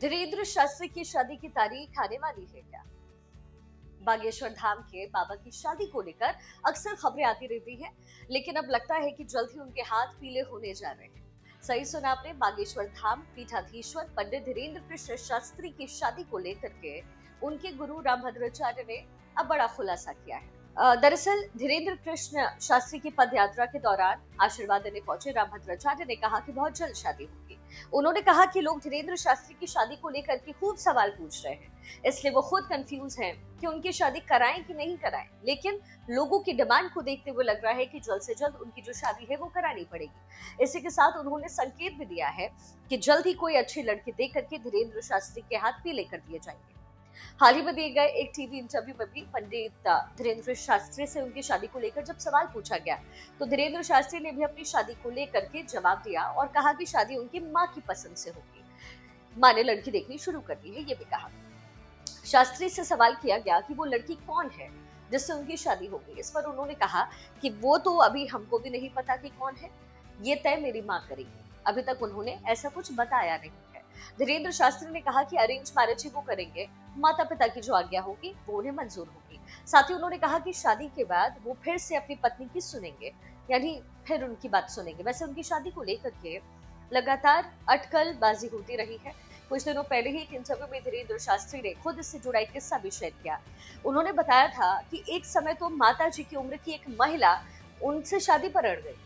धीरेन्द्र शास्त्री की शादी की तारीख आने वाली है क्या? बागेश्वर धाम के बाबा की शादी को लेकर अक्सर खबरें आती रहती हैं, लेकिन अब लगता है कि जल्द ही उनके हाथ पीले होने जा रहे हैं। सही सुना आपने, बागेश्वर धाम पीठाधीश्वर पंडित धीरेन्द्र कृष्ण शास्त्री की शादी को लेकर के उनके गुरु रामभद्राचार्य ने अब बड़ा खुलासा किया है। दरअसल धीरेन्द्र कृष्ण शास्त्री की पद यात्रा के दौरान आशीर्वाद देने पहुंचे रामभद्राचार्य ने कहा कि बहुत जल्द शादी होगी। उन्होंने कहा कि लोग धीरेन्द्र शास्त्री की शादी को लेकर के खूब सवाल पूछ रहे हैं, इसलिए वो खुद कंफ्यूज हैं कि उनकी शादी कराएं कि नहीं कराएं। लेकिन लोगों की डिमांड को देखते हुए लग रहा है कि जल्द से जल्द उनकी जो शादी है वो करानी पड़ेगी। इसी के साथ उन्होंने संकेत भी दिया है कि जल्द ही कोई अच्छी लड़की देख करके धीरेन्द्र शास्त्री के हाथ पीले कर दिए जाएंगे। हाल ही में दिए गए एक टीवी इंटरव्यू में भी पंडित धीरेन्द्र शास्त्री से उनकी शादी को लेकर जब सवाल पूछा गया, तो धीरेन्द्र शास्त्री ने भी अपनी शादी को लेकर के जवाब दिया और कहा कि शादी उनकी मां की पसंद से होगी। मां ने लड़की देखनी शुरू कर दी है, ये भी कहा। शास्त्री से सवाल किया गया कि वो लड़की कौन है जिससे उनकी शादी होगी। इस पर उन्होंने कहा कि वो तो अभी हमको भी नहीं पता कि कौन है, ये तय मेरी मां करेगी। अभी तक उन्होंने ऐसा कुछ बताया नहीं है। धीरेन्द्र शास्त्री ने कहा कि अरेंज मैरिज ही वो करेंगे, माता पिता की जो आज्ञा होगी वो उन्हें मंजूर होगी। साथ ही उन्होंने कहा कि शादी के बाद वो फिर से अपनी पत्नी की सुनेंगे, यानी फिर उनकी बात सुनेंगे। वैसे उनकी शादी को लेकर के लगातार अटकलबाजी होती रही है। कुछ दिनों पहले ही एक इंटरव्यू में धीरेन्द्र शास्त्री ने खुद इससे जुड़ा एक किस्सा भी शेयर किया। उन्होंने बताया था कि एक समय तो माता जी की उम्र की एक महिला उनसे शादी पर अड़ गई।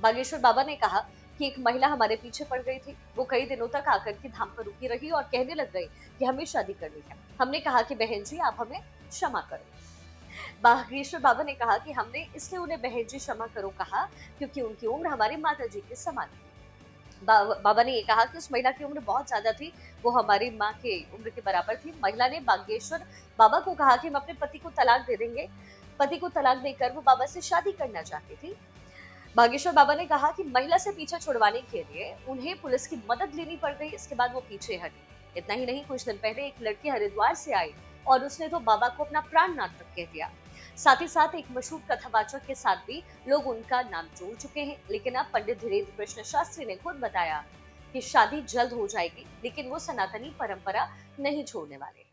बागेश्वर बाबा ने कहा कि एक महिला हमारे पीछे पड़ गई थी, वो कई दिनों तक आकर के धाम पर रुकी रही और कहने लग गई कि हमें शादी करनी है। हमने कहा कि बहन जी आप हमें क्षमा करो। बागेश्वर बाबा ने कहा कि हमने इसलिए उन्हें बहन जी क्षमा करो कहा क्योंकि उनकी उम्र हमारी माता जी के समान थी। बाबा ने ये कहा कि उस महिला की उम्र बहुत ज्यादा थी, वो हमारी माँ के उम्र के बराबर थी। महिला ने बागेश्वर बाबा को कहा कि हम अपने पति को तलाक दे देंगे। पति को तलाक देकर वो बाबा से शादी करना चाहती थी। बागेश्वर बाबा ने कहा कि महिला से पीछे छुड़वाने के लिए उन्हें पुलिस की मदद लेनी पड़ गई। इसके बाद वो पीछे हटी। इतना ही नहीं, कुछ दिन पहले एक लड़की हरिद्वार से आई और उसने तो बाबा को अपना प्राणनाथ तक कह दिया। साथ ही साथ एक मशहूर कथावाचक के साथ भी लोग उनका नाम जोड़ चुके हैं। लेकिन अब पंडित धीरेन्द्र कृष्ण शास्त्री ने खुद बताया कि शादी जल्द हो जाएगी, लेकिन वो सनातनी परंपरा नहीं छोड़ने वाले।